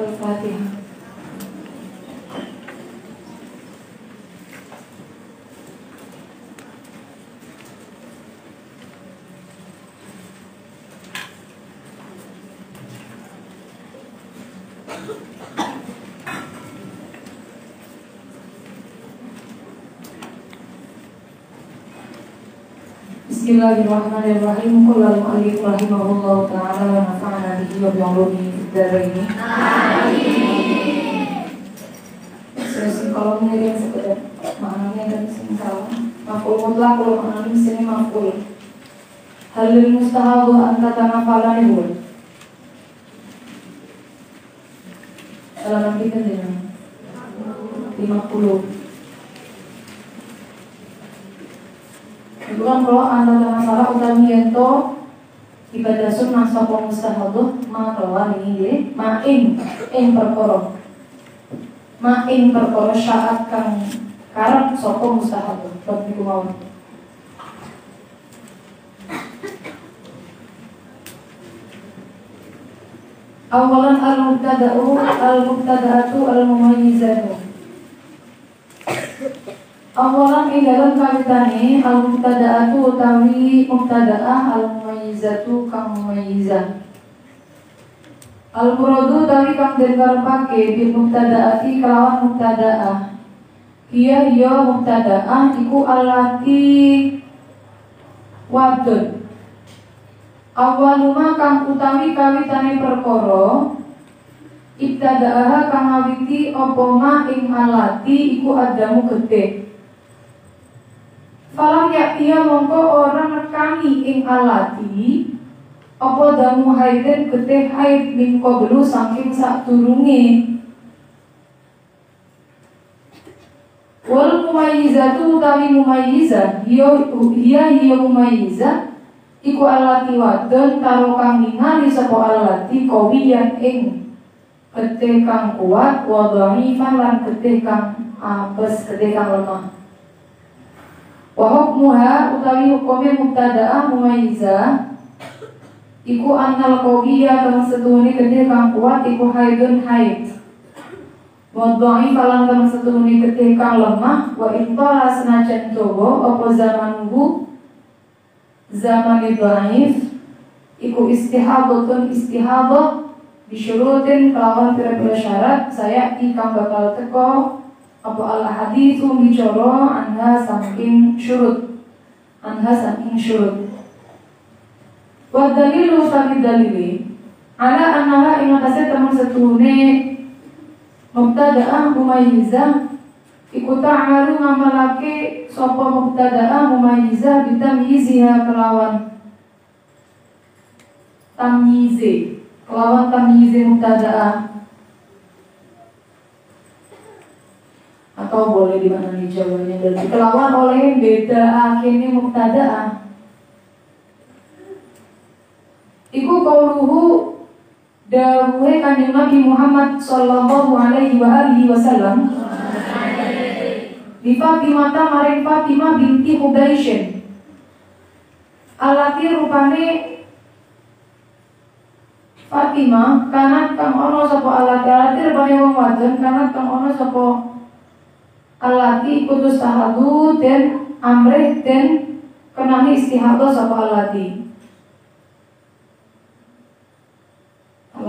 Al-Fatihah. Bismillahirrahmanirrahim. Qul al-mu'allif rahimahullahu ta'ala wa nafa'ana bihi wa bi'ulumihi fid dharain. Amin. Sesi kalau menjadi sekedar maknanya dan salah. Maf'ul mutlaq kalau maknanya di sini maf'ul. Halil mustahab anta tanafala nibul. Halaman kita dengan 50. Bukan kalau anda dengan salah utami ento ibadah sunnah sapa mustahabuh makawan ini deh maing perkara syarat kang karep sapa mustahabuh bab niku mawon. Awalan al-mubtada'atu al-mumayyizatu. Awalan ing dalam kawitane al-mubtada'atu utawi mubtada'ah al-mumayyizatu kang mumayyizah. Al-muradu utawi kang den karepake bil mubtada'ati kelawan mubtada'ah. Iya mubtada'ah iku allati wadun. Awaluma kang utawi kawitane perkara ibtada'ah kang ngawiti apa ma ing allati iku adamu gede. Falam yaktiya mongko orang nekani ing alati apa damu haiden getih haid min qablu saking sakdurunge. Wal mumayyizatu utawi mumayyizah hiya mumayyizah iku alati wadon karo kang ningali sapa alati qawiyan ing getih kang kuat wa dhaifan lan getih kang apes getih kang lemah. Wa hukmuha utawi hukume mubtada'ah mumayyizah iku annal qawiyya kang setuhune gedhe kang kuat iku haidun haid. Wa dhaif lan kang setuhune gedhe kang lemah wa intala senajan dawa apa zamanuhu zamane dhaif iku istihadatun istihadah bisyurutin kelawan pira-pira syarat saya kang bakal teko apa al-hadithu bicara anha saking syurut wa dalilu sami dalili ala anha ing atase temen setune mubtada'ah mumayyizah iku ta'alu ngamalake sapa mubtada'ah mumayyizah bitamyiziha kelawan tamyize mubtada'ah atau boleh dimaknai jawabannya dari kelawan oleh beda akhirnya mubtada'ah iku qauluhu dawuhe kanjeng Nabi Muhammad sallallahu alaihi wa alihi wasallam di Fatimah maring Fatimah binti Hubaisyin alati rupane Fatimah kanat kang ono sapa alati rupane wong wadon kanat kang ono sapa alati kutus tahadu dan amrih dan kenani istihadah sapa alati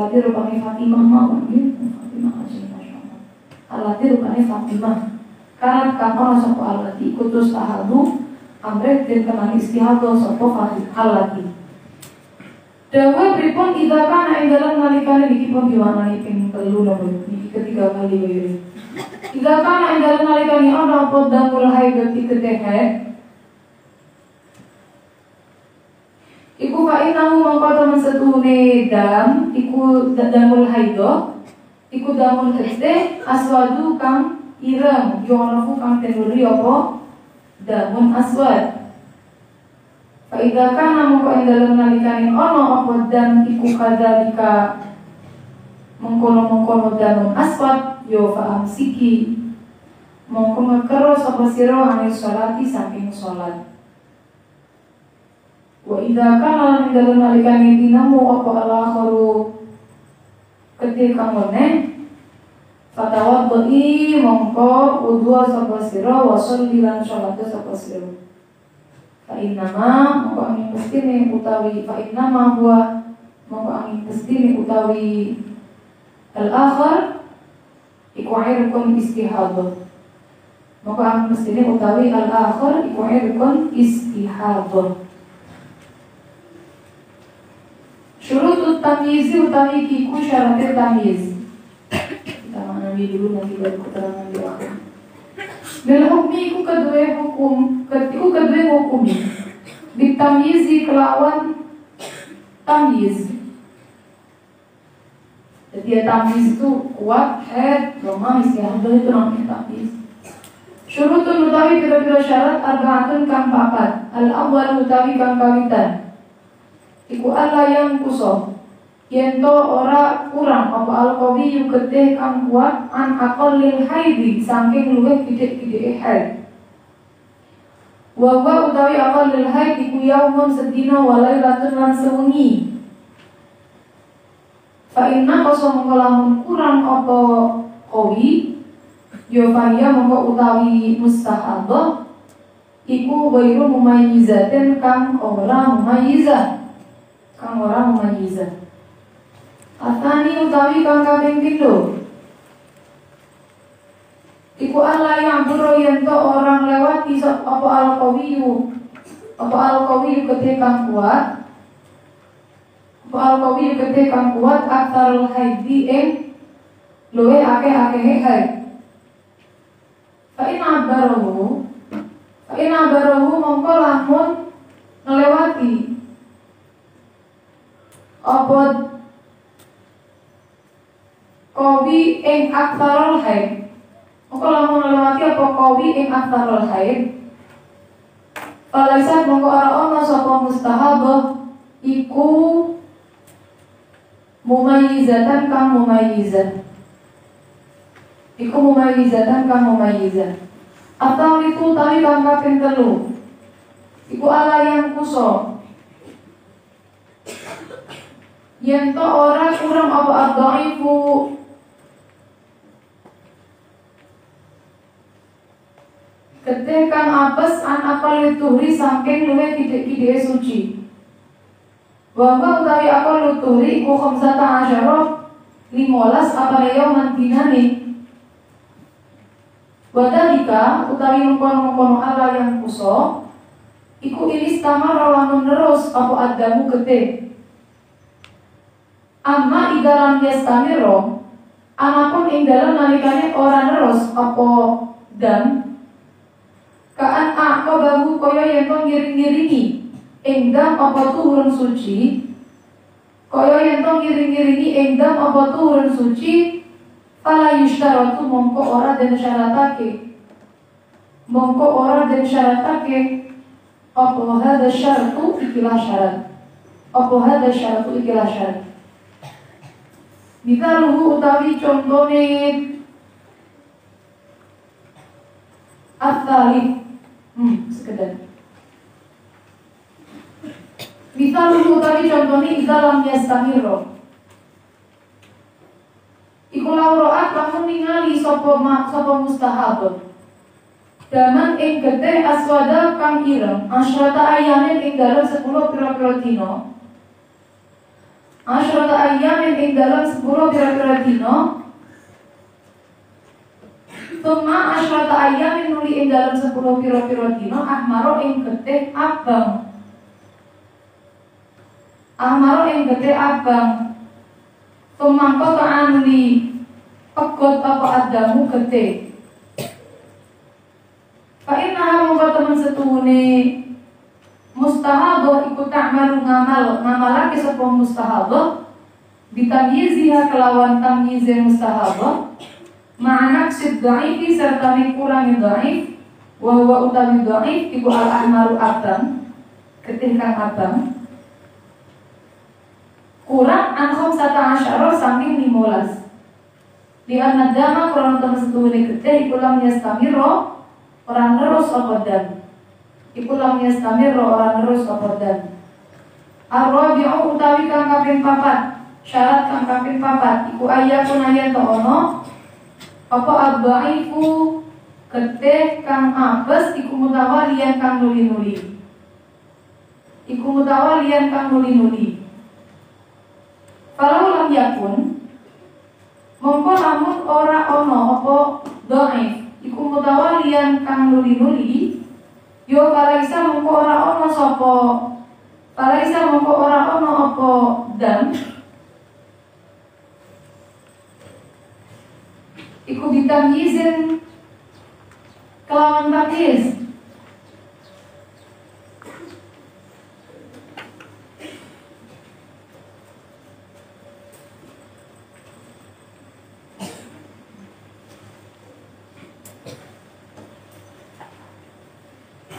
rupanya Fatimah mawon Fatimah aja masyaallah alati rupanya Fatimah karena kapan sapa alati kutus tahadu amrih dan kenani istihadah sapa alati dawa pripun idza kana ing dalem nalikane niki pun diwanani ping 3 nomor niki ketiga kali wae. Idza kana ing dalem nalikane ana apa damul haidati kedhe iku fa inahu mongko temen setune dam iku damul haido iku damul kedhe aswadu kang ireng yonofu kang tenuri apa damun aswad. Faida kana mongko ing dalem nalikane ana apa dam iku kadzalika mengkono-mengkono damun aswad yo fa amsiki mongko ngekero sapa sira ane sholati saking sholat. Wa idza kana ing dalem nalikane dinamu apa al-akharu ketika meneh fatawadhi mongko udhu sapa sira wa sholli lan salat sapa sira. Fa innama mongko angin pestine utawi fa innama huwa mongko angin pestine utawi al-akhir iku irkun istihadah. Mongko angin pestine utawi al-akhir iku irkun istihadah. Syurutut tamyiz utawi kiku syaratnya tamyiz. Kita mengambil dulu nanti baru keterangan di akhir. Bil hukmi iku kedua hukum, iku kedua hukum. Ditamyizi kelawan tamyiz. Jadi tamyiz itu kuat, head, lemah, istihadah itu namanya tamyiz. Syurutun utawi pira-pira syarat arba'atun kang papat. Al-awwal utawi kang kawitan. Iku Allah yang kuso yento ora kurang apa al-qawi yu getih kang kuat an aqallil haidi saking luwih gede-gede haid. Wa utawi aqallil haid iku yaumun sedina wa lailatun lan sewengi. Fa inna qasam kalamun kurang apa qawi yo faya mongko utawi mustahadah iku ghairu mumayyizatin kang ora mumayyizah. Kang orang mumayyizah. Atani utawi kang kaping pindho. Iku Allah yang buru yento orang lewati apa al-qawiyu. Apa al-qawiyu ketika kuat. Apa al-qawiyu ketika kuat aktarul haidi luwe akeh-akeh haid. Fa in abarahu mongko lamun ngelewati apa qawi ing aktsarul haid. Mongko lamun ngelewati apa qawi ing aktsarul haid. Falaisat mongko ora ana sapa mustahabah iku mumayyizatan kang mumayyizah. Iku mumayyizatan kang mumayyizah. Atau itu tawi kang kaping 3. Iku ala yang kuso yento ora kurang apa ad-dhaifu ketika apes an apal tuhri saking luwih kidhe suci. Wa utawi apal tuhri iku 15 apal yauman dinane. Wadalika utawi mengkono-mengkono ala yang kuso iku ilis tamar lamun terus apa adamu gede. Amma idalam yastamiro anapun ing dalam nalikane ora terus apa dam kaan aqabahu kaya yen to ngiring-ngiringi ing dam apa turun suci kaya yen to ngiring-ngiringi ing dam apa turun suci fala yushtaratu mongko ora den syaratake apa hadza syartu ikilah syarat Mithaluhu utawi contone at-thalith sekedar. Mithaluhu utawi contone idalam yastamiro. Iku lauroat lamun ningali sapa mustahabun. Daman ing getih aswada kang ireng asyrata ayamin ing dalam 10 pira-pira dina. Asyrata ayamin ing dalam 10 pira-pira dina. Tuma asyrata ayamin nuli ing dalam 10 pira-pira dina ahmaro ing getih abang. Tuma kota anuli pegot apa adamu getih. Fa'inna mongko temen setune mustahadah iku ta'malu ngamalake sapa mustahadah bitamyiziha kelawan tamyize mustahadah ma'anak sid dha'ifi serta kurangi dhaif wa huwa utawi dhaif iku al-ahmaru abang getih kang abang kurang an 15 saking 15 di anadama kurang temen setune getih iku lam yastamiro orang terus apa dan iku lam yastamir orang terus apa dan ar-rabi'u utawi kang kaping 4 syarat kang kaping papat iku ayakun ayan to ono apa ad-dhaifu getih kang apes iku mutawalian kang nuli-nuli. Iku mutawalian kang nuli-nuli. Kalau lam yakun mongko lamun ora ono apa dhaif iku mutawalian kang nuli-nuli yo kalaisa mongko ora ono sapa kalaisa mongko ora ono apa dam iku ditamyizin kelawan tamyiz.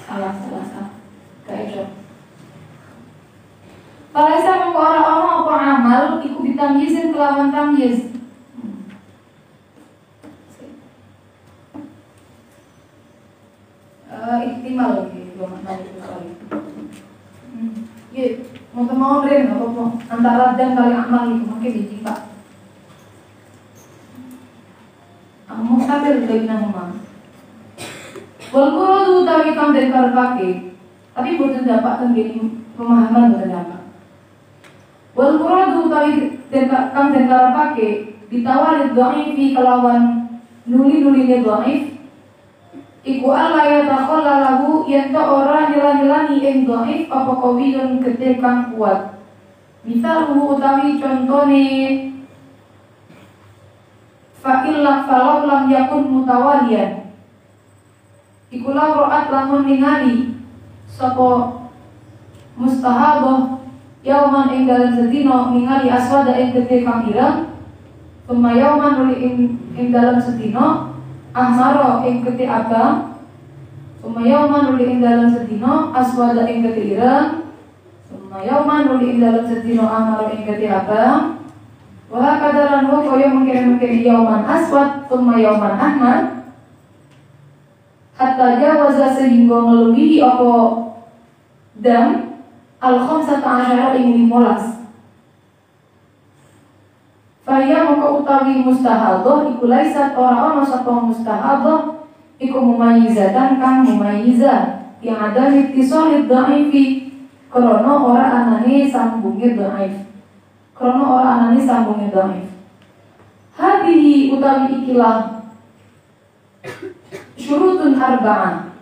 Salah kaejo. Kalaisa mongko ora ono apa amal iku ditamyizin kelawan tamyiz. Ihtimal gitu makna itu kali. Ya, mau ren apa antara dan kali amal itu makin dijingka. Mau sampai dari nama. Walaupun utawi kang den karepake, tapi boten dapat tenggene pemahaman boten dapat. Walaupun utawi kang den karepake ditawari dhaifi kelawan nuli-nuline dhaif iku Allah ya takhalla lahu yen to ora nyela-nyelani ing dhaif apa kawiyun gedhe kang kuat. Misalmu utawi contone fa illa falau lam yakun mutawalian. Iku lauraat lamun ningali sapa mustahabah yauman ing dalem sedina ningali aswada ing gedhe kang ireng. Summa yauman nuli ing dalem sedina ahmara ing gedhe abang. Summa yauman nuli ing dalem sedina aswada ing gedhe ireng. Summa yauman nuli ing dalem sedina ahmara ing gedhe abang. Wa kadaran wa kaya mungkin yauman aswad summa yauman ahmar. Hatta jawaza sehingga melebihi apa dam al-khamsata asyara ing 15. Faya maka utawi mustahadah iku laisat ora ana sapa mustahadah iku mumayyizatan kang mumayyizah yang ada ittisalid dhaifi krana ora anane sambunge dhaif. Krana ora anane sambunge dhaif. Hadhihi utawi ikilah syurutun arba'ah.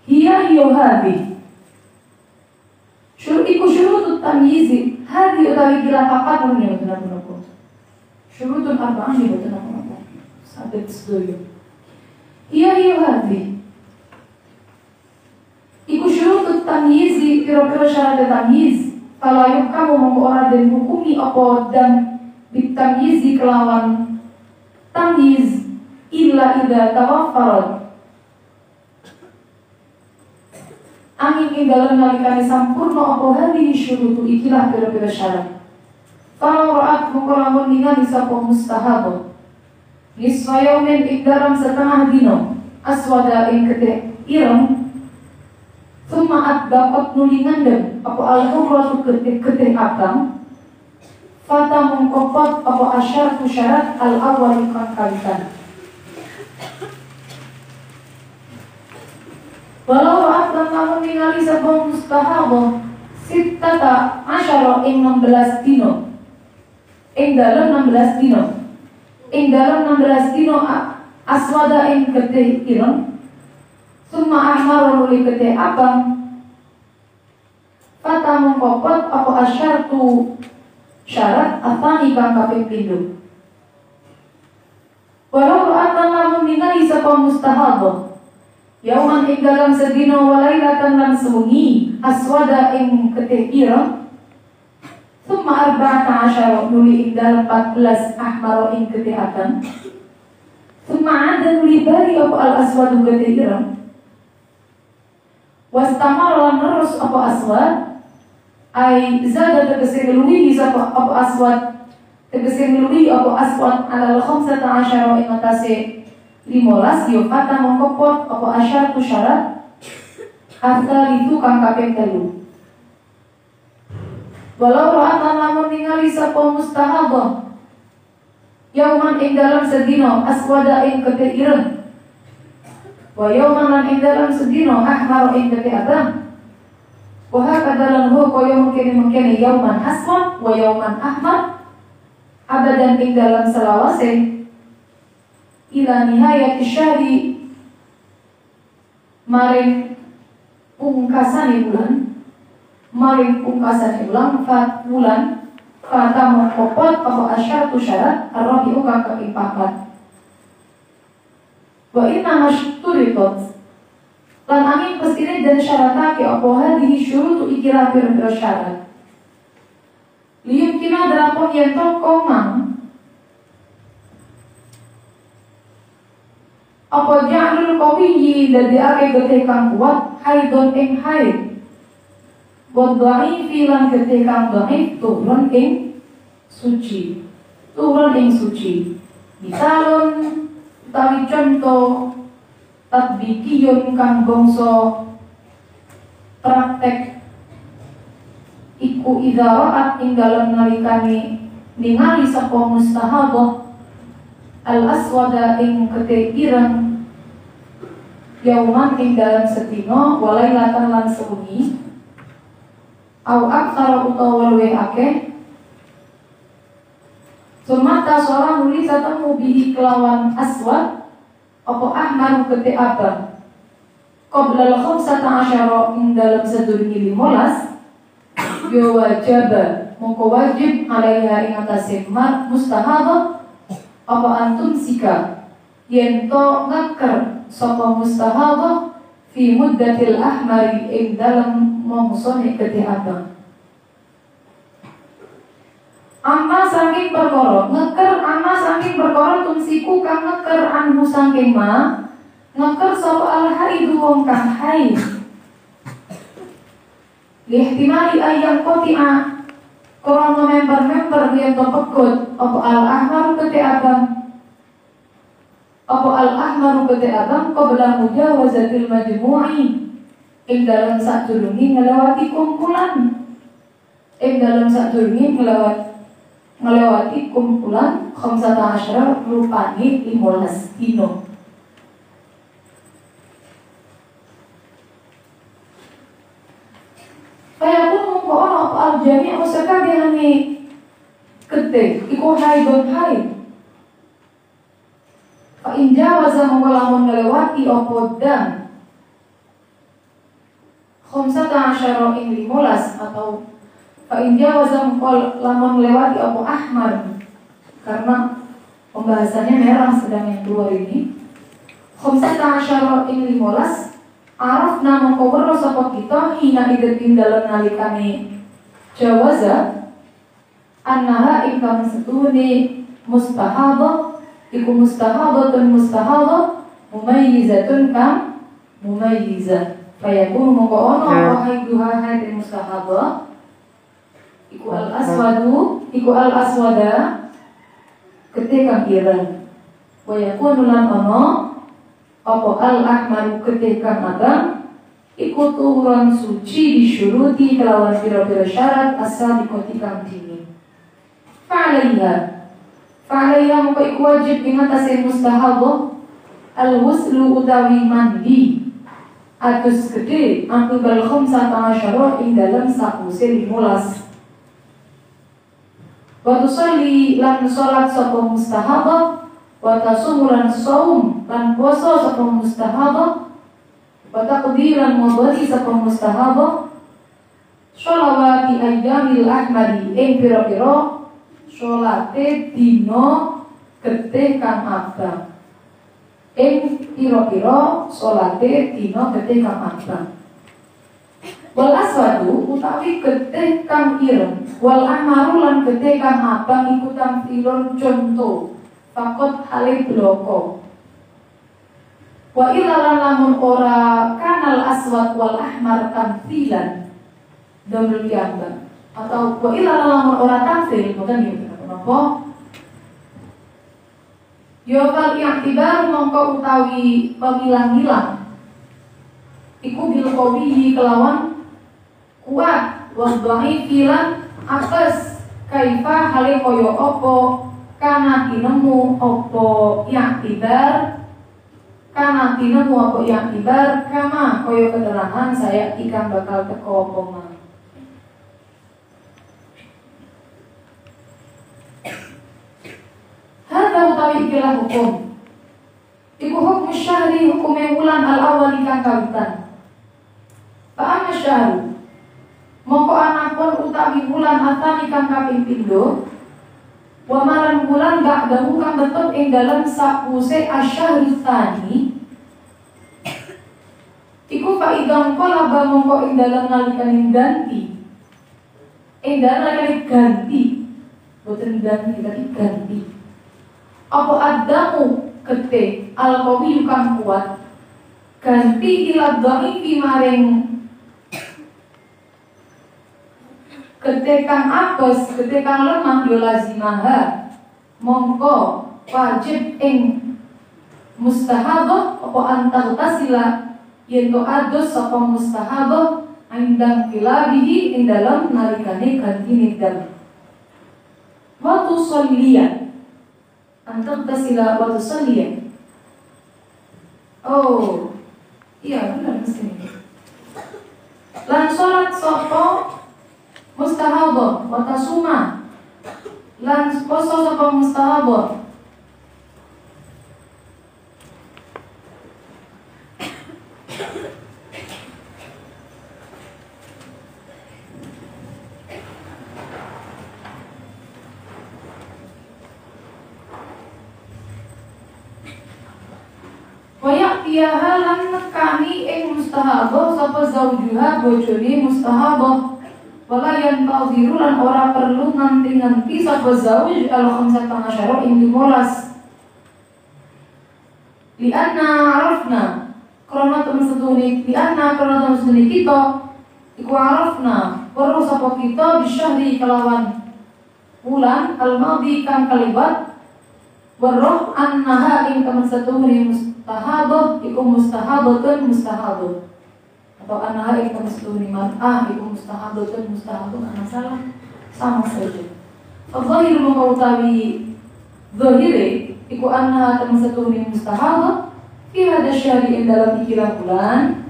Hiya hadhi. Iku syurutut tamyizi. Hadhi utawi kila papat punya benar-benar. Syurutun arba'ah ni benar-benar. Sampai sedoyo. Hiya hadhi. Iku syurutut tamyizi kira-kira syarat tamyiz. Kalau kamu mau orang dan hukumi apa dan ditamyizi kelawan tamyiz illa idza tawaffarat angin ing dalem nalikane sampurna apa hadhihi syurutu ikilah pira-pira syarat. Kalau ra'at mongko lamun ningali sapa mustahabah nisfa yaumin ing dalam setengah dino aswada ing gedhe ireng summa atbaqat nuli ngandem apa al-humratu gedhe abang fata mongko apa asyaratu syarat al-awwal kan kalitan. Walau ra'at lan lamun ningali sapa mustahabah sittata asyara ing 16 dino. Ing dalem 16 dino. Ing dalem 16 dino aswada ing gedhe ireng. Summa ahmar nuli gedhe abang. Fata mongkopot apa asyaratu syarat atani kang kaping pindho. Walau ra'at lan lamun ningali sapa mustahabah yauman ing dalam sedina walailatan lan sewengi aswada ing getih ireng summa arba'ata asyara nuli ing dalam 14 ahmara ing getih abang summa ada nuli bari apa al aswadu getih ireng wastamara lan terus apa aswad ai zada tegese ngeluwihi sapa apa aswad tegese ngeluwihi apa aswad alal khamsata asyara ing atase 15 yufata mongkopot apa asyaratu syarat asal itu kang kaping telu. Walau ra'at lan lamun ningali sapa mustahabah yauman ing dalam sedina aswada ing kete ireng wa yauman lan ing dalam sedina ahmar ing kete abang wa hakadalan ho kaya mungkin yauman aswad wa yauman ahmar abadan ing dalam selawase ila nihayati syahri maring pungkasane bulan bulan kata mengkopot apa asyaratu syarat ar-rabi'u kang keempat wa inna mashturitot lan angin pestine dan syaratake apa hadhihi syurutu ikira pira syarat liyum kina darapon yen to komang apa ja'lul qawiyyi dadi ake gete kang kuat haidon ing haid wadha'i filan gete kang dhaif turun ing suci misalun utawi contoh tatbikiyun kang bangsa praktek iku idharaat ing dalem nalikane ningali sapa mustahabah al-aswada ing kete ireng yauman ing dalam sedina walailatan lan sewengi au aktsara utawa luwih akeh sumata seorang nulis atau mubihi kelawan aswad apa ahmar kete abang qabla al-khamsata asyara ing dalam sedurunge 15 yo wajib mongko wajib alaiha ing atase mustahabah apa antum sika yen to ngaker sapa mustahabah fi muddatil ahmari ing dalam mangsane kete abang amma saking perkara tumsiku kang ngeker anhu saking ma ngeker sapa al-haidu wong kang haid lihtimali ayang koti'a krana member-member yen to pegut apa al-ahmar kete abang qabla mujawazatil majmu'i ing dalam sadurunge ngelewati kumpulan khamsata asyara rupane 15 dino. Kaya pun mongko ana al-jami' sakabehane kete iku haidon haid. Fa in jawaza mongko ngelewati apa dam khamsata asyara ing 15 atau fa in jawaza mongko ngelewati apa ahmar karena pembahasannya merah sedang yang keluar ini khamsata asyara ing 15 araf nama kawara sapa kita hina idin dalam nalikane jawaza annaha ingkang setune mustahabah iku mustahabatun mumayyizatun kang mumayyizah fayakun mongko ono apa haiduha hadin mustahabah iku al-aswada ketika ireng wayakun lan ono apa al-ahmaru ketika abang iku turun suci disyuruti kelawan pira-pira syarat asal dikotikan dini fa'alaiha muka iku wajib ing atase mustahabah al-wuslu utawi mandi atus gede akibal khamsata asyara ing dalam sakuse 15 wa tusalli lan salat sapa mustahabah wa tasumulan saum lan puasa sapa mustahabah wa taqdiran mudhari sapa mustahabah sholawati ayyamil ahmadi ing pira-pira sholate dina getih kang abang ing pira-pira sholate dina getih kang abang wal aswadu utawi getih kang ireng wal ahmaru lan getih kang abang iku tamthilun conto fakot hale bloko wa ilalan lamun ora kanal aswad wal ahmar tamthilan domel piambang atau wa ilalan lamun ora tamthil bukan ya kenapa yo kal i'tibar mongko utawi pemilang-milang iku bil qawi kelawan kuat wa dha'ifilan apes kaifa hale koyo opo kana tinemu opo yang tibar kana tinemu opo yang tibar kama koyo keterangan saya ikan bakal teko opo ma. Hadza utawi ikilah hukum iku hukum syahri hukume wulan al-awwal kang kawitan. Fa syahru mongko anapun utawi wulan atani kang kaping pindho wa maran wulan gak dahu kang tetep ing dalem sapuse asyahru tsani iku fa idang kala ba mongko ing dalem nalikane ganti ing dalem nalikane ganti boten ganti tapi ganti apa adamu kete al-qawi kang kuat ganti ila dhaifi maring ketekang apes, ketekang lemah yo lazimaha mongko wajib ing mustahabah apa antar tasila yen to adus sapa mustahabah andang kilabihi ing dalam nalikane ganti nidam waktu solian antar tasila waktu solian. Oh iya benar mesti lan sholat sapa mustahabah wa tasuma lan poso sapa mustahabah wayak tiyaha lan nekani ing mustahabah sapa zaujuha bojone mustahabah wala yang tawdiru lan ora perlu nganti-nganti sapa zauj al-khamsat asyara ing 15 lianna arafna krana temen setune kita iku arafna perlu sapa kita bisyahri kelawan bulan al-madhi kang kalibat warah annaha ing temen setune mustahabah iku mustahabatun mustahabah atau anha ikum musliman ikum mustahabatun mustahabun ana salah sama saja. Fadhahir mengkautawi zahire iku anha tamasatuni mustahabah fi hada syari dalam ikilah bulan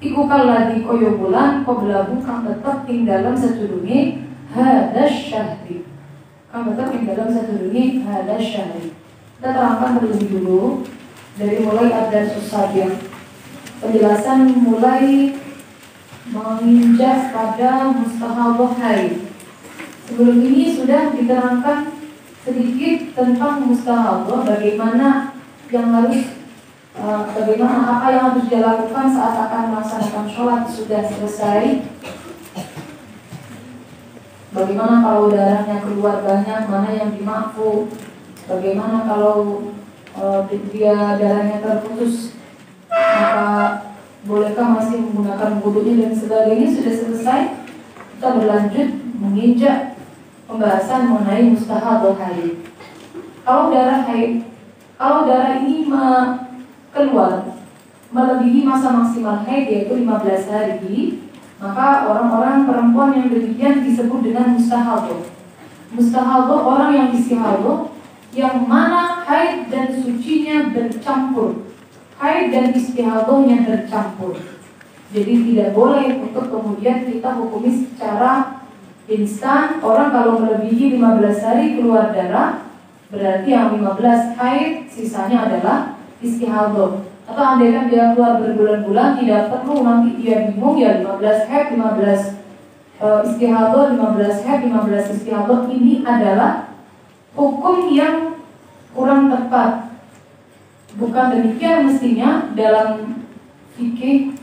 iku kaladi koyo bulan qabla kang tetep ing dalam sadurunge hada syahri kang tetep ing dalam sadurunge hada syahri. Kita terangkan terlebih dulu dari mulai ada susabiyah. Penjelasan mulai menginjak pada mustahabah haid. Sebelum ini sudah diterangkan sedikit tentang mustahabah, bagaimana yang harus, bagaimana apa yang harus dilakukan saat akan melaksanakan sholat sudah selesai. Bagaimana kalau darahnya keluar banyak, mana yang dimaafkan. Bagaimana kalau dia darahnya terputus, maka bolehkah masih menggunakan wudunya dan sebagainya. Sudah selesai, kita berlanjut menginjak pembahasan mengenai mustahabah haid. Kalau darah ini keluar melebihi masa maksimal haid yaitu 15 hari, maka orang-orang perempuan yang demikian disebut dengan mustahabah. Mustahabah orang yang istihadah, yang mana haid dan sucinya bercampur, haid dan istihadahnya bercampur. Jadi tidak boleh untuk kemudian kita hukumi secara instan. Orang kalau melebihi 15 hari keluar darah, berarti yang 15 haid, sisanya adalah istihadah. Atau andaikan dia keluar berbulan-bulan, tidak perlu nanti dia bingung ya 15 haid, 15 istihadah, 15 haid, 15 istihadah. Ini adalah hukum yang kurang tepat. Bukan demikian mestinya dalam fikih.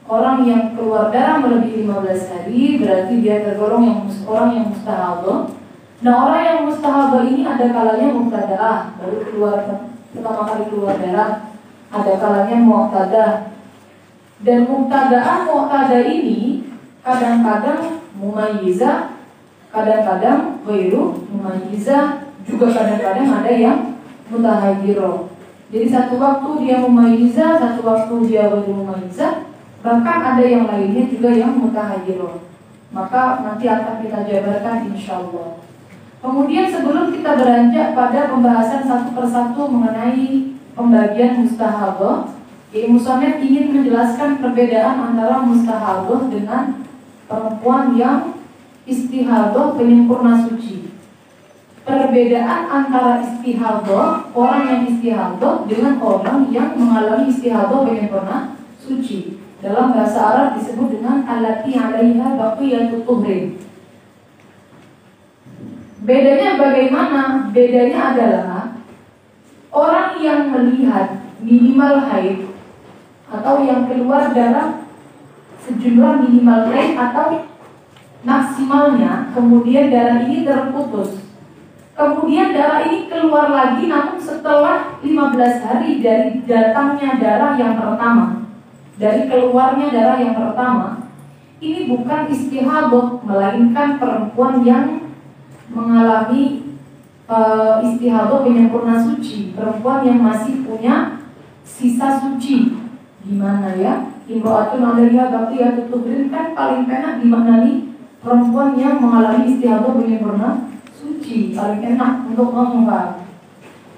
Orang yang keluar darah melebihi 15 hari berarti dia tergolong orang yang mustahabah. Nah, orang yang mustahabah ini ada kalanya mubtadaah, baru keluar pertama kali keluar darah. Ada kalanya muqtadah. Dan muqtadah ini kadang-kadang mumayyizah, kadang-kadang ghairu mumayyizah, juga kadang-kadang ada yang mutahayyirah. Jadi satu waktu dia mumayyizah, satu waktu dia ghairu mumayyizah, bahkan ada yang lainnya juga yang mutahayyirah. maka nanti akan kita jabarkan insya Allah. Kemudian sebelum kita beranjak pada pembahasan satu persatu mengenai pembagian mustahadah, musannaf ingin menjelaskan perbedaan antara mustahadah dengan perempuan yang istihadah penyempurna suci. Perbedaan antara istihadah, orang yang istihadah dengan orang yang mengalami istihadah penyempurna suci. Dalam bahasa Arab disebut dengan allati 'alaiha baqiyatut tuhrin. Bedanya bagaimana? Bedanya adalah orang yang melihat minimal haid atau yang keluar darah sejumlah minimal haid atau maksimalnya, kemudian darah ini terputus. Kemudian darah ini keluar lagi namun setelah 15 hari dari datangnya darah yang pertama. Dari keluarnya darah yang pertama, ini bukan istihadah, melainkan perempuan yang mengalami istihadah penyempurna suci, perempuan yang masih punya sisa suci. Gimana ya? Imro'atun 'alaiha baqiyatut tuhrin, kan paling enak gimana nih? Perempuan yang mengalami istihadah penyempurna suci, paling enak untuk ngomong, Pak.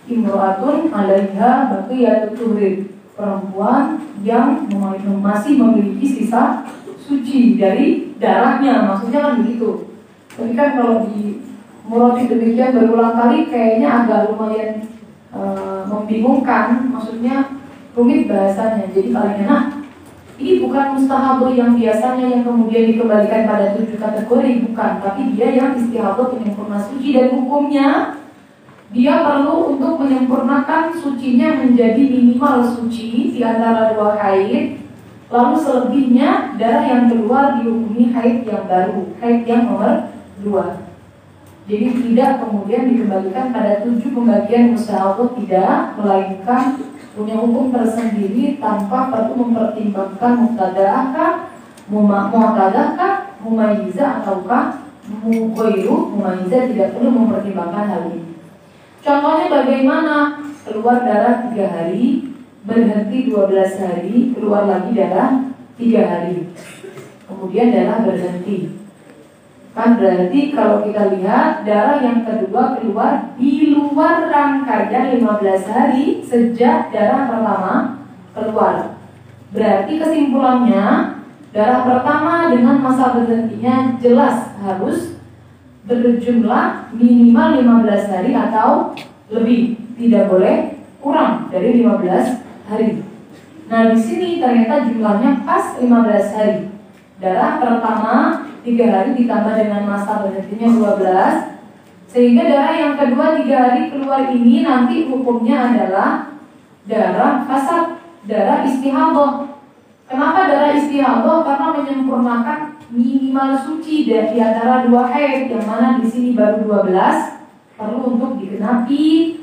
Imro'atun 'alaiha baqiyatut tuhrin, perempuan yang masih memiliki sisa suci dari darahnya, maksudnya kan begitu. Tapi kan kalau di murati demikian berulang kali kayaknya agak lumayan membingungkan, maksudnya rumit bahasanya. Jadi paling enak, ini bukan mustahadah yang biasanya yang kemudian dikembalikan pada 7 kategori, bukan, tapi dia yang istihadah penyempurna suci, dan hukumnya dia perlu untuk menyempurnakan sucinya menjadi minimal suci di antara 2 haid. Lalu selebihnya darah yang keluar dihukumi haid yang baru, haid yang nomor 2. Jadi tidak kemudian dikembalikan pada 7 pembagian mustahadah, tidak, melainkan punya hukum tersendiri tanpa perlu mempertimbangkan muqtada'ah, mu'tada'ah, mumayyizah ataukah ghairu mumayyizah, tidak perlu mempertimbangkan hal ini. Contohnya bagaimana? Keluar darah 3 hari, berhenti 12 hari, keluar lagi darah 3 hari, kemudian darah berhenti. Kan berarti kalau kita lihat darah yang kedua keluar di luar rangkaian 15 hari sejak darah pertama keluar. Berarti kesimpulannya, darah pertama dengan masa berhentinya jelas harus berjumlah minimal 15 hari atau lebih, tidak boleh kurang dari 15 hari. Nah, di sini ternyata jumlahnya pas 15 hari. Darah pertama 3 hari ditambah dengan masa berhentinya 12, sehingga darah yang kedua 3 hari keluar ini nanti hukumnya adalah darah fasad, darah istihadah. Kenapa darah istihadah? Karena menyempurnakan minimal suci dari antara 2 haid, yang mana di sini baru 12, perlu untuk digenapi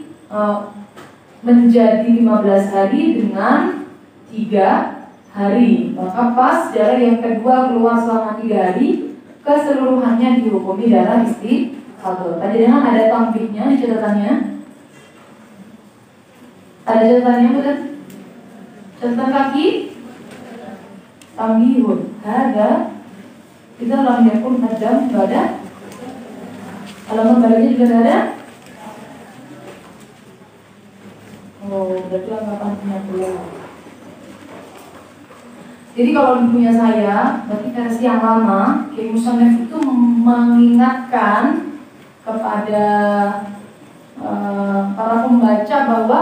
menjadi 15 hari dengan 3 hari. Maka pas darah yang kedua keluar selama 3 hari, keseluruhannya dihukumi darah istihadah. Tadi dengan ada tambihnya, catatannya. Ada catatannya, betul? Catatan kaki. Tambihun. Ada. Kita lam yakun hadam, nggak ada. Halaman baliknya juga nggak ada. Oh, berarti anggapan punya pulau. Jadi kalau di punya saya, berarti versi yang lama, Kiai Musannaf itu mengingatkan kepada para pembaca bahwa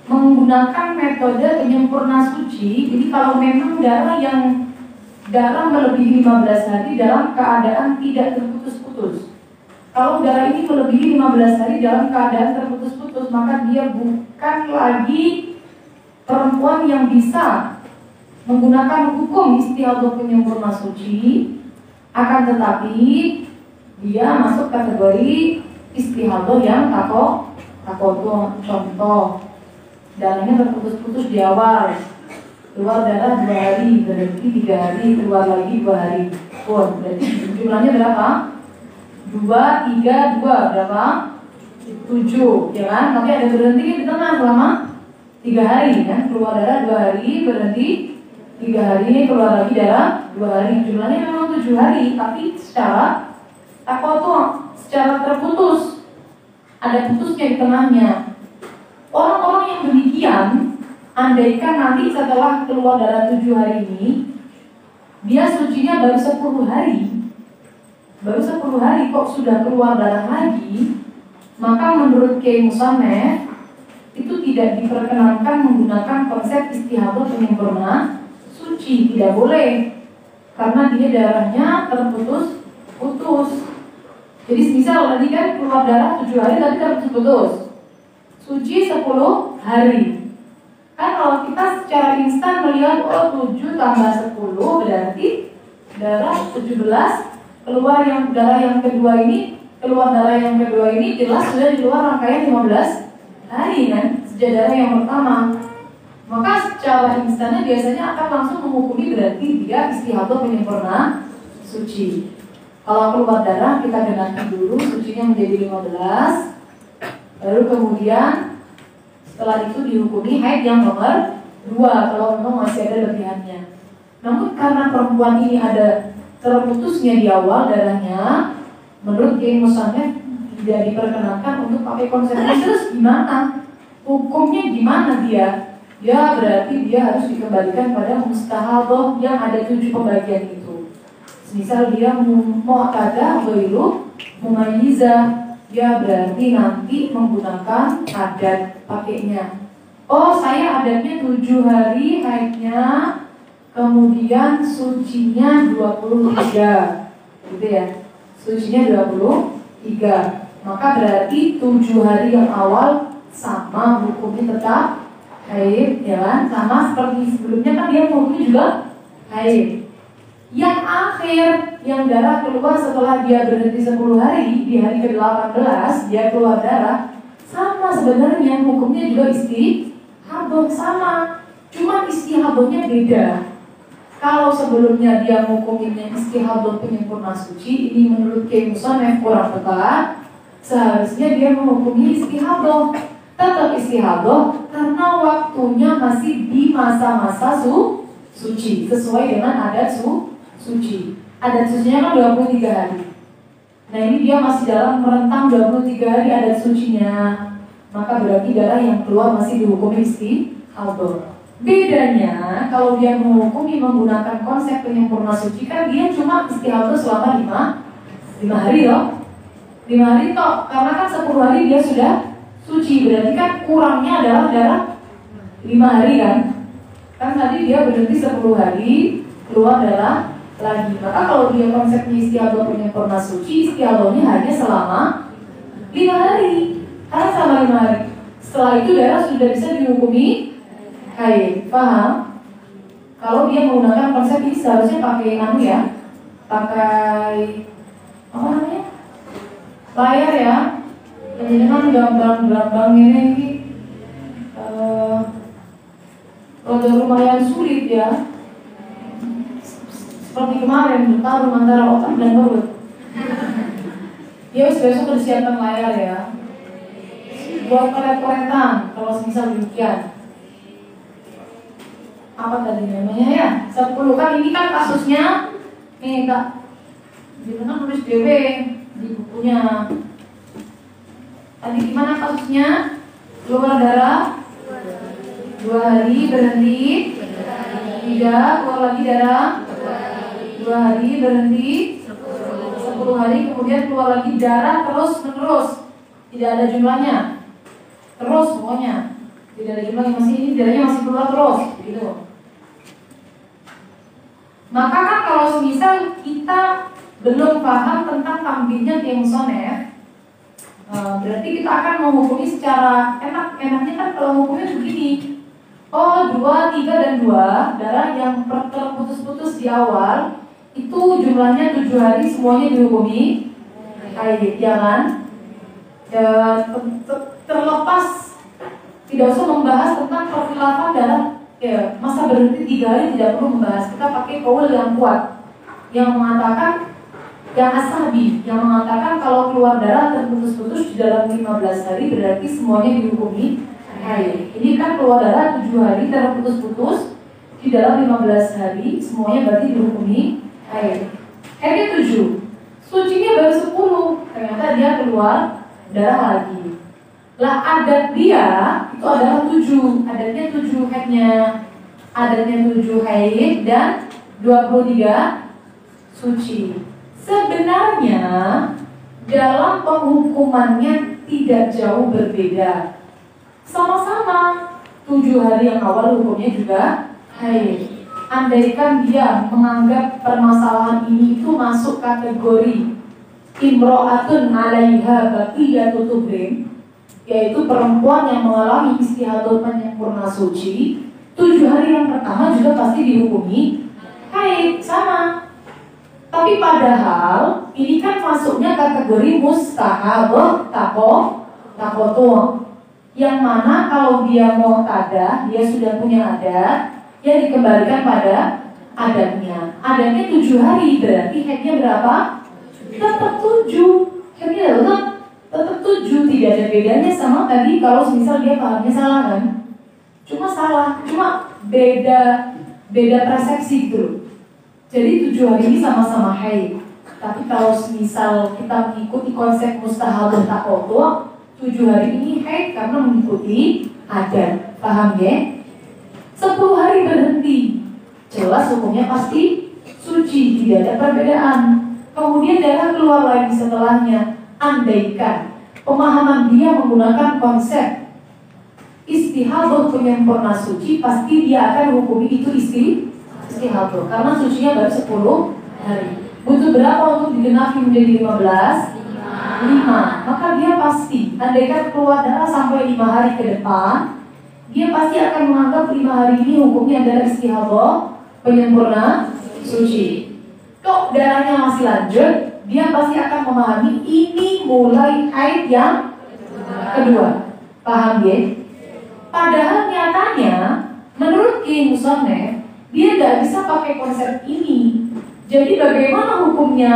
menggunakan metode penyempurna suci. Jadi kalau memang darah melebihi 15 hari dalam keadaan tidak terputus-putus. Kalau darah ini melebihi 15 hari dalam keadaan terputus-putus, maka dia bukan lagi perempuan yang bisa menggunakan hukum istihadah penyempurna suci, akan tetapi dia masuk kategori istihadah yang takodo. Contoh, darahnya terputus-putus di awal, keluar darah 2 hari, berarti 3 hari, keluar lagi 2 hari. Oh, berarti jumlahnya berapa? 2, 3, 2, berapa? 7, ya kan? Tapi ada berhenti di tengah selama 3 hari, kan? Keluar darah 2 hari, berhenti 3 hari, keluar lagi darah 2 hari. Jumlahnya memang 7 hari, tapi secara takoto, secara terputus, ada putusnya di tengahnya. Orang-orang yang demikian, andaikan nanti setelah keluar darah 7 hari ini, dia sucinya baru 10 hari. Baru 10 hari kok sudah keluar darah lagi, maka menurut Kiai Musannef itu tidak diperkenankan menggunakan konsep istihadah penyempurna suci, tidak boleh, karena dia darahnya terputus. Jadi misal tadi kan keluar darah 7 hari tapi terputus, suci 10 hari. Kan kalau kita secara instan melihat 7 tambah 10 berarti darah 17, keluar yang darah yang kedua ini, jelas sudah di luar rangkaian 15 hari kan, sejak darah yang pertama. Maka secara instannya biasanya akan langsung menghukumi berarti dia istihadah penyempurna suci. Kalau keluar darah kita genapkan dulu sucinya menjadi 15, baru kemudian setelah itu dihukumi haid yang nomor 2 kalau memang masih ada lebihannya. Namun karena perempuan ini ada terputusnya di awal darahnya, menurut Kiai Musannef tidak diperkenankan untuk pakai konsep ini. Terus gimana? Hukumnya gimana dia? Ya berarti dia harus dikembalikan pada mustahadah yang ada 7 pembagian itu. Misal dia mu'tadah ghairu mumayyizah, dia berarti nanti menggunakan adat pakainya. Oh saya adatnya 7 hari haidnya, kemudian sucinya 23, gitu ya. Sucinya 23. Maka berarti 7 hari yang awal sama hukumnya tetap haid, ya kan? Sama seperti sebelumnya kan dia hukumnya juga haid. Yang akhir, yang darah keluar setelah dia berhenti 10 hari, di hari ke-18 dia keluar darah, sama sebenarnya hukumnya juga istihadah sama. Cuma istihadahnya beda. Kalau sebelumnya dia hukumnya istihadah penyempurna suci, ini menurut Kiai Musannef kurang tepat. Seharusnya dia menghukumi istihadah, tetap istihadah karena waktunya masih di masa-masa suci, sesuai dengan adat suci. Adat sucinya kan 23 hari. Nah ini dia masih dalam rentang 23 hari adat sucinya, maka berarti darah yang keluar masih dihukumi istihadah. Bedanya kalau dia menghukumi menggunakan konsep penyempurna suci, kan dia cuma istihadah selama 5 hari loh. 5 hari toh, karena kan 10 hari dia sudah suci, berarti kan kurangnya adalah darah 5 hari kan. Kan tadi dia berhenti 10 hari, keluar darah lagi. Maka kalau dia konsepnya istihadah penyempurna suci, istihadahnya hanya selama 5 hari. Karena selama 5 hari. Setelah itu darah sudah bisa dihukumi haid. Paham? Kalau dia menggunakan konsep ini seharusnya pakai ya, pakai apa namanya? Layar ya. Jadi kan gambar-gambar ini rada lumayan sulit ya. Seperti kemarin bertarung antara otak dan perut. Ya besok persiapan layar ya. Buat koret-koretan kalau misal demikian. Apa tadi namanya ya? 10 kan ini kan kasusnya nih Kak. Di mana nulis DW di bukunya. Tadi gimana kasusnya? Keluar darah 2 hari berhenti, 3 keluar lagi darah 2 hari berhenti, 10 hari kemudian keluar lagi darah terus menerus, tidak ada jumlahnya, terus semuanya tidak ada jumlahnya, masih ini darahnya masih keluar terus gitu. Maka kan kalau semisal kita belum paham tentang tambihnya Kiai Musannef, berarti kita akan menghukumi secara enaknya kan kalau hukumnya begini. Oh 2, 3, dan 2 darah yang terputus-putus di awal itu jumlahnya 7 hari semuanya dihukumi haid, ya kan? Terlepas tidak usah membahas tentang perfilafan darah ya, masa berhenti 3 hari tidak perlu membahas. Kita pakai kaul yang kuat yang mengatakan, yang asabi, yang mengatakan kalau keluar darah terputus-putus di dalam 15 hari berarti semuanya dihukumi haid. Ini kan keluar darah 7 hari terputus-putus, di dalam 15 hari semuanya berarti dihukumi haid. Haidnya 7, sucinya baru 10, ternyata dia keluar darah lagi. Lah adat dia itu adalah 7, adatnya 7 haidnya, adatnya 7 haid dan 23 suci. Sebenarnya dalam penghukumannya tidak jauh berbeda. Sama-sama 7 hari yang awal hukumnya juga haid. Andaikan dia menganggap permasalahan ini itu masuk kategori imro'atun 'alaiha baqiyatu tuhrim, yaitu perempuan yang mengalami istihadah penyempurna suci, 7 hari yang pertama juga pasti dihukumi haid, sama. Tapi padahal ini kan masuknya kategori mustahadah takotu, yang mana kalau dia mu'tadah, dia sudah punya adat, ya dikembalikan pada adatnya. Adatnya 7 hari, berarti haidnya berapa? Tetap 7. Haidnya tetap 7, tidak ada bedanya sama tadi kalau misal dia pahamnya salah kan? Cuma beda persepsi gitu. Jadi 7 hari ini sama-sama haid. Tapi kalau misal kita mengikuti konsep mustahadah takotu, 7 hari ini haid karena mengikuti adat. Paham ya? 10 hari berhenti, jelas hukumnya pasti suci, tidak ada perbedaan. Kemudian darah keluar lagi setelahnya. Andaikan pemahaman dia menggunakan konsep istihadah penyempurna suci, pasti dia akan hukumi itu istihadah, karena sucinya baru 10 hari. Butuh berapa untuk digenapi menjadi 15? 5. Maka dia pasti, andaikan keluar darah sampai 5 hari ke depan, dia pasti akan menganggap 5 hari ini hukumnya adalah istihadah penyempurna suci. Kok darahnya masih lanjut, dia pasti akan memahami ini mulai haid yang kedua. Paham ya? Padahal nyatanya menurut Ki Musonef, dia nggak bisa pakai konsep ini. Jadi bagaimana hukumnya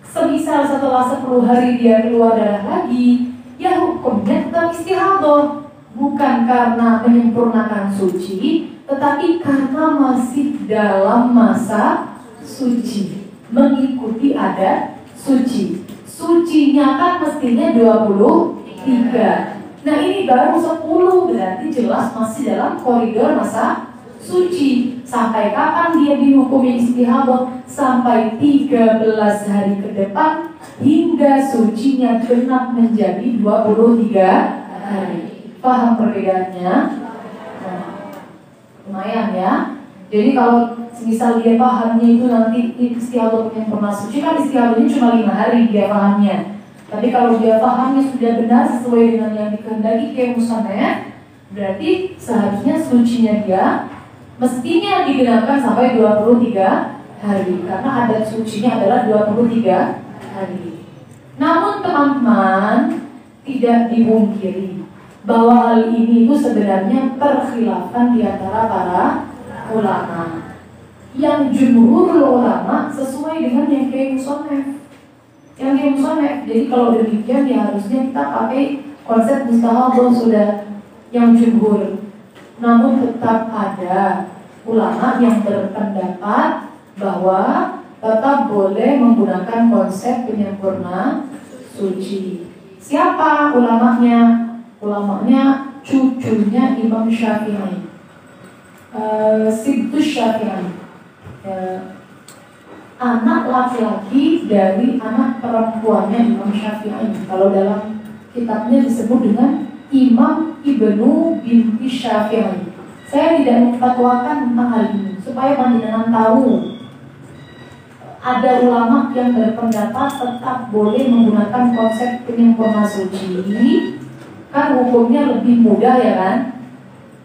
semisal setelah 10 hari dia keluar darah lagi, ya hukumnya tetap istihadah. Bukan karena menyempurnakan suci, tetapi karena masih dalam masa suci, mengikuti adat suci. Sucinya kan mestinya 23. Nah ini baru 10, berarti jelas masih dalam koridor masa suci. Sampai kapan dia dihukumi istihadah? Sampai 13 hari ke depan, hingga sucinya genap menjadi 23 hari. Paham perbedaannya? Nah, lumayan ya. Jadi kalau misal dia pahamnya itu nanti istihadah penyempurna suci, kan istihadahnya cuma 5 hari dia pahamnya. Tapi kalau dia pahamnya sudah benar sesuai dengan yang dikehendaki Ki Musonef, berarti seharusnya sucinya dia mestinya digenapkan sampai 23 hari, karena adat sucinya adalah 23 hari. Namun teman-teman, tidak dipungkiri bahwa hal ini itu sebenarnya perkhilafan di antara para ulama. Yang jumhur ulama sesuai dengan yang Ki Musonef. Yang Ki Musonef. Jadi kalau demikian ya harusnya kita pakai konsep mustahadah sudah yang jumhur. Namun tetap ada ulama yang berpendapat bahwa tetap boleh menggunakan konsep penyempurna suci. Siapa ulamanya? Ulamanya cucunya Imam Syafi'i, Sibtus Syafi'i, anak laki-laki dari anak perempuannya Imam Syafi'i. Kalau dalam kitabnya disebut dengan Imam Ibnu binti Syafi'i. Saya tidak memfatwakan tentang hal ini supaya panjenengan tahu. Ada ulama yang berpendapat tetap boleh menggunakan konsep penyempurna suci. Kan hukumnya lebih mudah ya kan?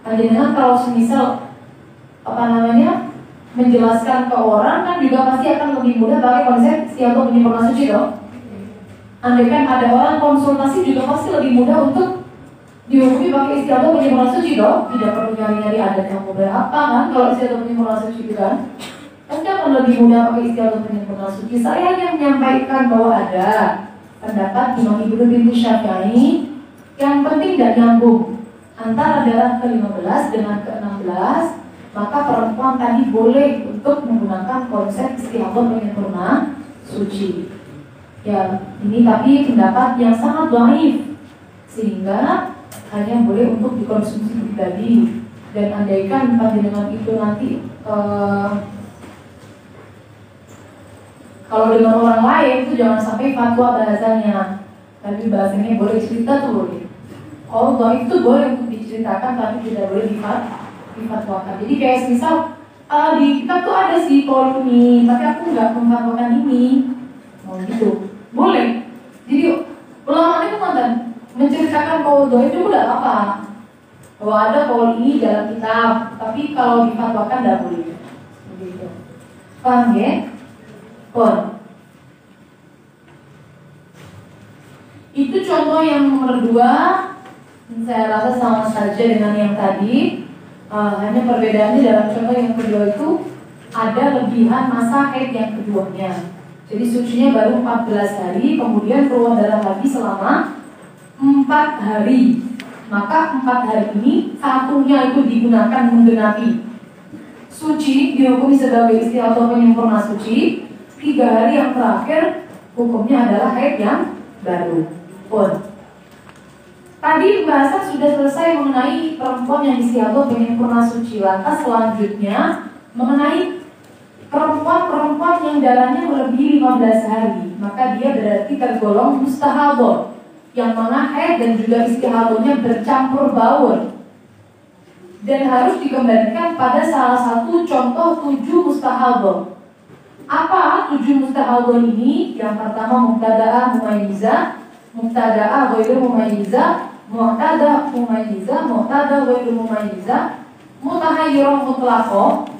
Panjenengan kalau semisal menjelaskan ke orang kan juga pasti akan lebih mudah pakai konsep istihadah penyempurna suci toh. Andaikan ada orang konsultasi juga pasti lebih mudah untuk dihukumi pakai istihadah penyempurna suci toh. Tidak perlu nyari-nyari adat yang berapa kan kalau istihadah penyempurna suci itu kan. Pasti akan lebih mudah pakai istihadah penyempurna suci. Saya hanya menyampaikan bahwa ada pendapat Imam Ibnu binti Syafi'i yang penting dan nyambung antara darah ke-15 dengan ke-16 maka perempuan tadi boleh untuk menggunakan konsep istihadah penyempurna suci. Ya, ini tapi pendapat yang sangat dhaif, sehingga hanya boleh untuk dikonsumsi pribadi. Dan andaikan panjenengan itu nanti kalau dengan orang lain itu jangan sampai fatwa bahasanya, tapi bahasanya boleh cerita tuh boleh. Kalau dhaif itu boleh untuk diceritakan, tapi tidak boleh difatwakan. Jadi kayak misal di kitab tuh ada sih kalau ini, tapi aku nggak memfatwakan ini, mau gitu. Boleh. Jadi ulama itu menceritakan kaul dhaif itu udah apa? Bahwa ada kaul ini dalam kitab, tapi kalau difatwakan tidak boleh. Begitu. Paham ya? Pon. Itu contoh yang nomor 2. Saya rasa sama saja dengan yang tadi. Hanya perbedaannya dalam contoh yang kedua itu ada lebihan masa haid yang keduanya. Jadi sucinya baru 14 hari, kemudian keluar darah lagi selama 4 hari. Maka 4 hari ini satunya itu digunakan menggenapi suci, dihukumi sebagai istihadah penyempurna suci. 3 hari yang terakhir hukumnya adalah haid yang baru. Pun tadi pembahasan sudah selesai mengenai perempuan yang istihadah penyempurna suci. Lantas selanjutnya mengenai perempuan-perempuan yang darahnya melebihi 15 hari, maka dia berarti tergolong mustahadah, yang mana haid dan juga istihadahnya bercampur baur, dan harus dikembalikan pada salah satu contoh 7 mustahadah. Apa 7 mustahadah ini? Yang pertama mubtada'ah mumayyizah, mubtada'ah ghairu mumayyizah, mu'tadah mumayyizah, mu'tadah ghairu mumayyizah, mutahayyirah mutlaqah,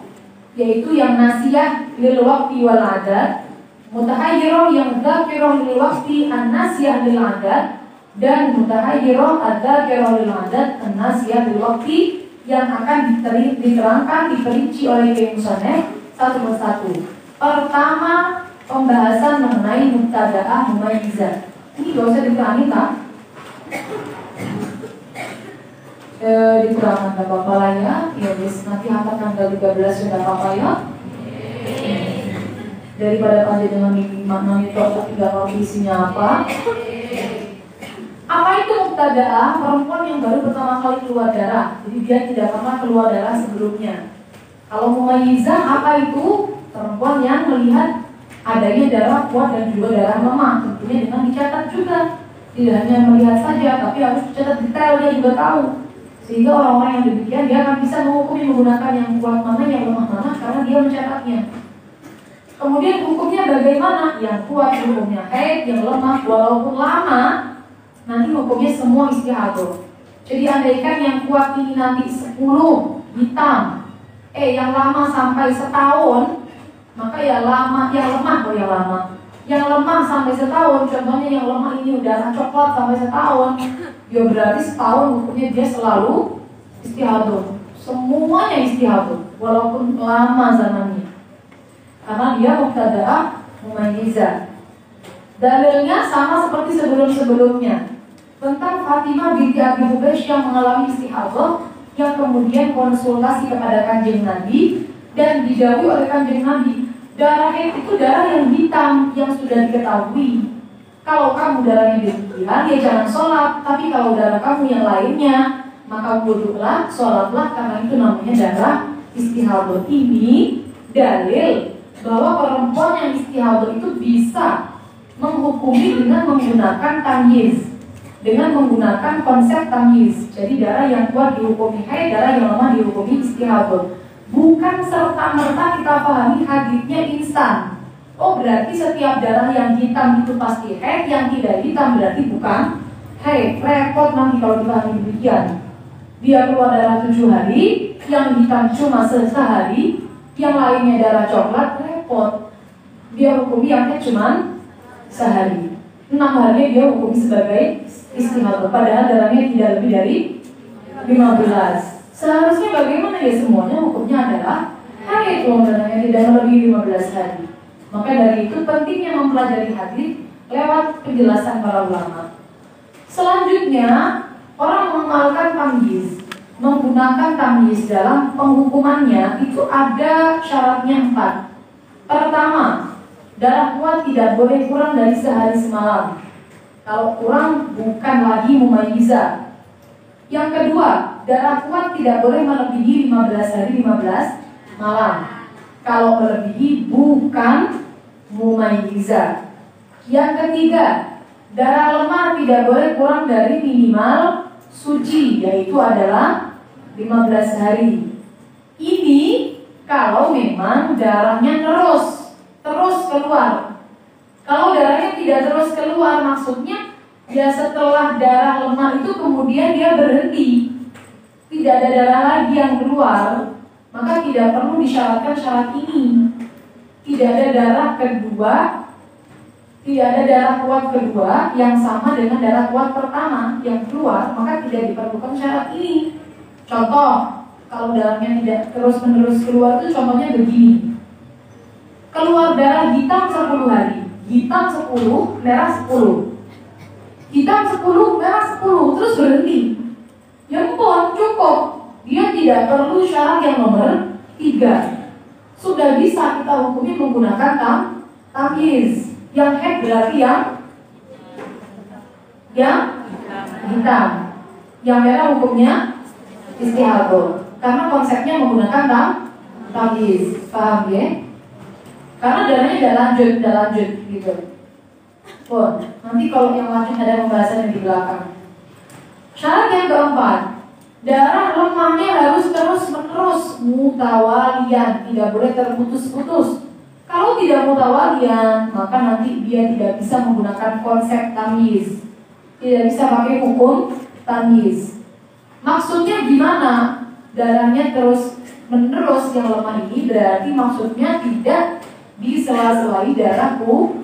yaitu yang nasiyah lil waqti wal adad, mutahayyirah yang dzakirah lil waqti an-nasiyah lil adad, dan mutahayyirah adzakirah lil adad an-nasiyah lil waqti, yang akan diterangkan, diperinci oleh Kiai Musannaf satu persatu. Pertama, pembahasan mengenai mubtada'ah mumayyizah. Ini gak usah dikurangi tak? Dikurangan gak apa-apa lah ya. Ya guys, nanti hafal tanggal 13 sudah apa-apa ya. Daripada aja dengan maknanya itu tidak tahu isinya apa. Apa itu mubtada'ah? Perempuan yang baru pertama kali keluar darah. Jadi dia tidak pernah keluar darah sebelumnya. Kalau mumayyizah apa itu? Perempuan yang melihat adanya darah kuat dan juga darah lemah, tentunya dengan dicatat juga. Tidak hanya melihat saja, tapi harus dicatat detail, dia juga tahu. Sehingga orang-orang yang demikian dia akan bisa menghukumi menggunakan yang kuat mana, yang lemah mana, karena dia mencatatnya. Kemudian hukumnya bagaimana? Yang kuat hukumnya haid, yang lemah walaupun lama nanti hukumnya semua istihadah. Jadi andaikan yang kuat ini nanti 10 hitam, yang lama sampai setahun, maka yang lama, yang lemah yang lama, yang lemah sampai setahun. Contohnya yang lemah ini udah coklat sampai setahun, ya berarti setahun hukumnya dia selalu istihadah. Semuanya istihadah, walaupun lama zamannya, karena dia mubtada'ah mumayyizah. Dalilnya sama seperti sebelum-sebelumnya tentang Fatimah binti Abi Hubaysh yang mengalami istihadah, yang kemudian konsultasi kepada Kanjeng Nabi dan dijauhi oleh Kanjeng Nabi. Darah haid itu darah yang hitam yang sudah diketahui. Kalau kamu darahnya demikian, ya jangan sholat. Tapi kalau darah kamu yang lainnya, maka wudhulah, sholatlah, karena itu namanya darah istihadah. Ini dalil bahwa perempuan yang istihadah itu bisa menghukumi dengan menggunakan tamyiz, dengan menggunakan konsep tamyiz. Jadi darah yang kuat dihukumi haid, darah yang lemah dihukumi istihadah. Bukan serta-merta kita pahami hadisnya instan. Oh berarti setiap darah yang hitam itu pasti haid, yang tidak hitam berarti bukan haid. Repot nanti kalau dipahami demikian. Dia keluar darah 7 hari, yang hitam cuma sehari, yang lainnya darah coklat, repot. Dia hukumi yang haid cuma sehari. 6 hari dia hukumi sebagai istihadah, padahal darahnya tidak lebih dari 15. Seharusnya bagaimana ya, semuanya hukumnya adalah haid, darahnya tidak melebihi 15 hari. Maka dari itu pentingnya mempelajari hadis lewat penjelasan para ulama. Selanjutnya, orang mengenalkan tamyiz. menggunakan tamyiz dalam penghukumannya itu ada syaratnya 4. Pertama, darah kuat tidak boleh kurang dari sehari semalam. Kalau kurang bukan lagi mumayyizah. Yang kedua, darah kuat tidak boleh melebihi 15 hari 15 malam. Kalau melebihi bukan mumayyizah. Yang ketiga, darah lemah tidak boleh kurang dari minimal suci, yaitu adalah 15 hari. Ini kalau memang darahnya terus keluar. Kalau darahnya tidak terus keluar, maksudnya ya setelah darah lemah itu kemudian dia berhenti, tidak ada darah lagi yang keluar, maka tidak perlu disyaratkan syarat ini. Tidak ada darah kedua, tidak ada darah kuat kedua yang sama dengan darah kuat pertama yang keluar, maka tidak diperlukan syarat ini. Contoh, kalau darahnya tidak terus-menerus keluar itu contohnya begini. Keluar darah hitam 10 hari, hitam 10, merah 10. Hitam 10, merah 10, terus berhenti. Ya ampun, cukup. Dia tidak perlu syarat yang nomor 3. Sudah bisa kita hukumi menggunakan tamyiz. Yang head berarti yang hitam. Yang merah hukumnya istihadah. Karena konsepnya menggunakan tamyiz. Paham ya? Karena darahnya tidak lanjut gitu. Oh, nanti kalau yang lanjut ada pembahasan yang di belakang. Syarat yang keempat, darah lemahnya harus terus-menerus mutawalian, tidak boleh terputus-putus. Kalau tidak mutawalian, maka nanti dia tidak bisa menggunakan konsep tamyiz. Tidak bisa pakai hukum tamyiz. Maksudnya gimana? Darahnya terus-menerus yang lemah ini berarti maksudnya tidak disela-selai darah kuat.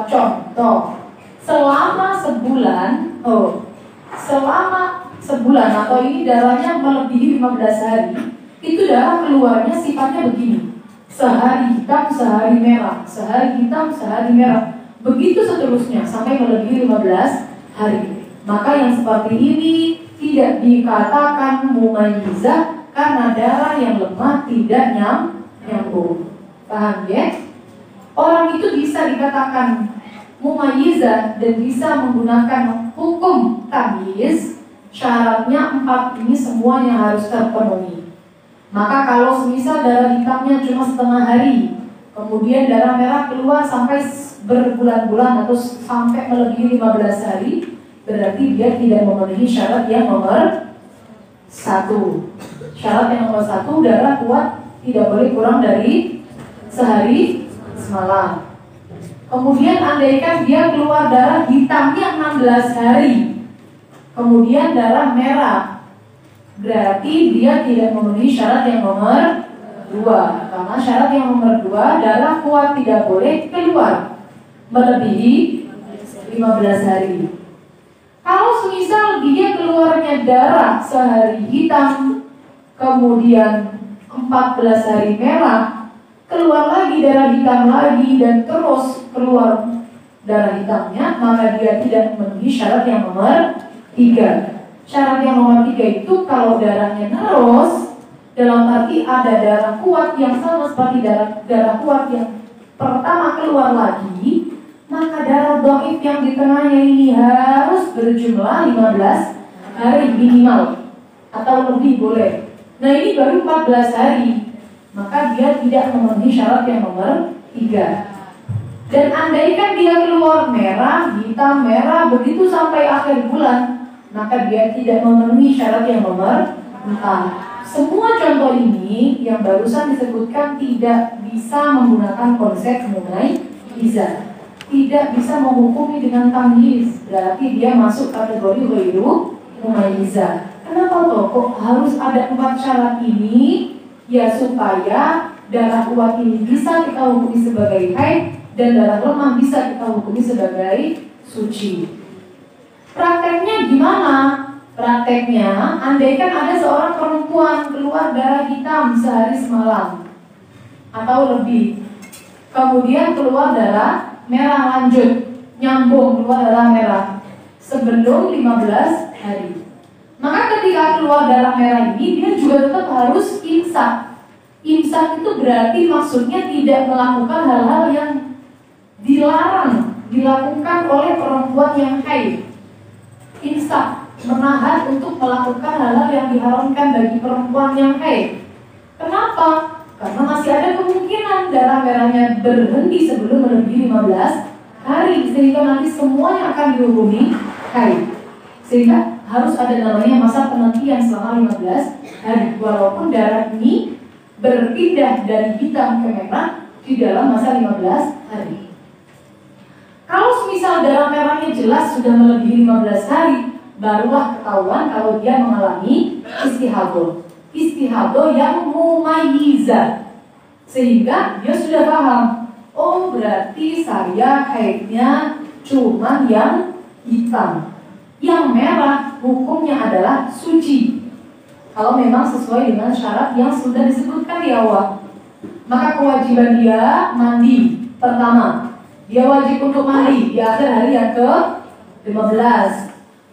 Contoh, selama sebulan atau ini darahnya melebihi 15 hari, itu darah keluarnya sifatnya begini. Sehari hitam, sehari merah, sehari hitam, sehari merah. Begitu seterusnya sampai melebihi 15 hari. Maka yang seperti ini tidak dikatakan mumayyizah karena darah yang lemah tidak nyambung. Paham ya? Orang itu bisa dikatakan mumayyizah dan bisa menggunakan hukum tamyiz. Syaratnya 4 ini semuanya harus terpenuhi. Maka kalau semisal darah hitamnya cuma setengah hari, kemudian darah merah keluar sampai berbulan-bulan atau sampai melebihi 15 hari, berarti dia tidak memenuhi syarat yang nomor 1. Syarat yang nomor 1, darah kuat tidak boleh kurang dari sehari semalam. Kemudian andaikan dia keluar darah hitamnya 16 hari, kemudian darah merah, berarti dia tidak memenuhi syarat yang nomor 2. Karena syarat yang nomor 2, darah kuat tidak boleh keluar melebihi 15 hari. Kalau semisal dia keluarnya darah sehari hitam, kemudian 14 hari merah, keluar lagi darah hitam lagi dan terus keluar darah hitamnya, maka dia tidak memenuhi syarat yang nomor 3. Syarat yang nomor 3 itu kalau darahnya terus, dalam arti ada darah kuat yang sama seperti darah kuat yang pertama keluar lagi, maka darah dhaif yang di tengahnya ini harus berjumlah 15 hari minimal atau lebih boleh. Nah ini baru 14 hari, maka dia tidak memenuhi syarat yang nomor 3. Dan andaikan dia keluar merah, hitam, merah, begitu sampai akhir bulan, maka dia tidak memenuhi syarat yang nomor 4. Semua contoh ini yang barusan disebutkan tidak bisa menggunakan konsep mumayyizah, tidak bisa menghukumi dengan tamyiz, berarti dia masuk kategori ghairu mumayyizah. Kenapa kok harus ada 4 syarat ini? Ya supaya darah kuat ini bisa kita hukumi sebagai haid dan darah lemah bisa kita hukumi sebagai suci. Prakteknya gimana? Prakteknya, andaikan ada seorang perempuan keluar darah hitam sehari semalam atau lebih, kemudian keluar darah merah lanjut, nyambung keluar darah merah sebelum 15 hari. Maka ketika keluar darah merah ini, dia juga tetap harus imsak. Imsak itu berarti maksudnya tidak melakukan hal-hal yang dilarang dilakukan oleh perempuan yang haid. Imsak, menahan untuk melakukan hal-hal yang diharamkan bagi perempuan yang haid. Kenapa? Karena masih ada kemungkinan darah merahnya berhenti sebelum melebihi 15 hari, sehingga nanti semuanya akan dihukumi haid. Sehingga harus ada namanya masa penantian selama 15 hari, walaupun darah ini berpindah dari hitam ke merah di dalam masa 15 hari. Kalau misal darah merahnya jelas sudah melebihi 15 hari, barulah ketahuan kalau dia mengalami istihadah. Istihadah yang mumayyizah. Sehingga dia sudah paham, oh berarti saya haidnya cuma yang hitam. Yang merah hukumnya adalah suci. Kalau memang sesuai dengan syarat yang sudah disebutkan di awal. Maka kewajiban dia mandi. Pertama, dia wajib untuk mandi di akhir hari yang ke-15.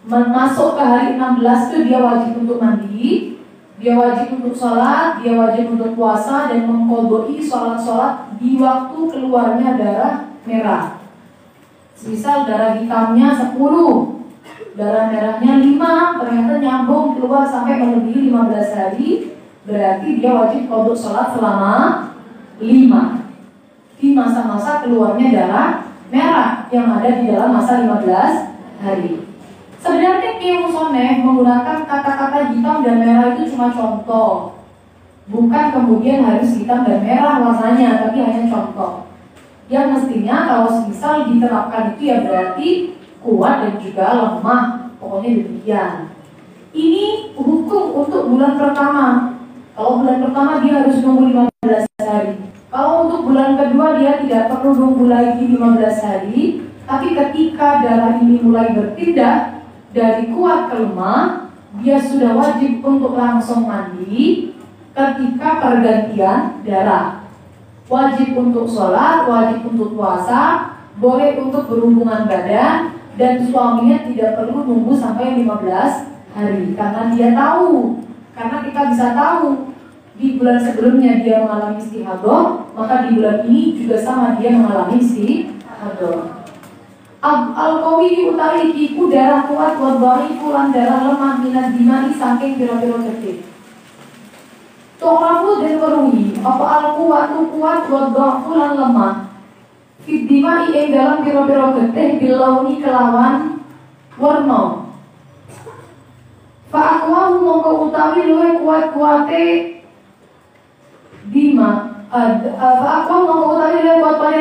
Masuk ke hari 16 itu dia wajib untuk mandi, dia wajib untuk sholat, dia wajib untuk puasa dan mengqodoi sholat-sholat di waktu keluarnya darah merah. Misal darah hitamnya 10, darah merahnya 5, ternyata nyambung keluar sampai melebihi 15 hari, berarti dia wajib qodho sholat selama 5 di masa-masa keluarnya darah merah yang ada di dalam masa 15 hari. Sebenarnya Kiai Musoneh menggunakan kata-kata hitam dan merah itu cuma contoh, bukan kemudian harus hitam dan merah warnanya, tapi hanya contoh. Yang mestinya kalau misal diterapkan itu ya berarti kuat dan juga lemah, pokoknya demikian. Ini hukum untuk bulan pertama. Kalau bulan pertama dia harus nunggu 15 hari. Kalau untuk bulan kedua dia tidak perlu nunggu lagi 15 hari. Tapi ketika darah ini mulai berpindah dari kuat ke lemah, dia sudah wajib untuk langsung mandi ketika pergantian darah. Wajib untuk sholat, wajib untuk puasa, boleh untuk berhubungan badan, dan suaminya tidak perlu nunggu sampai 15 hari. Karena dia tahu, karena kita bisa tahu di bulan sebelumnya dia mengalami istihadah, maka di bulan ini juga sama dia mengalami istihadah. Al-qawi utawi iku darah kuat wa dhaifu lan darah lemah minad dimai saking pira-pira detik. Tu'rafu dan weruhi apa al-quwatu kuat wa dhaifu lan lemah. Fid dimai ing dalam pira-pira getih bilauni kelawan warna. Fa aqwahu mongko utawi luwih kuat-kuate dima. Fa aqwahu mongko utawi luwih kuat-kuate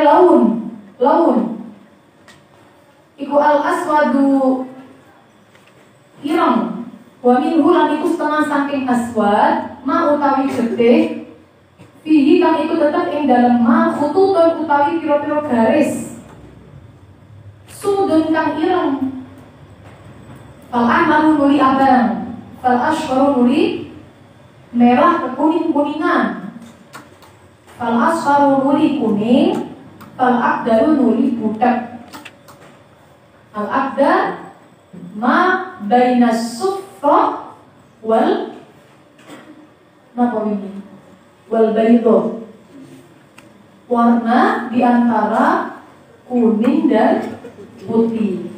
laun. Iku al-aswadu ireng wa minhu lan iku setengah saking aswad ma utawi getih fihi kang iku tetep ing dalem ma khututun utawi pira-pira garis sudun kang ireng fal ahmaru nuli abang fal asfaru nuli merah kekuning-kuningan fal asfaru nuli kuning fal akdaru nuli budak. Al-aqdar ma baina sufrah wal ini wal baydo, warna di antara kuning dan putih.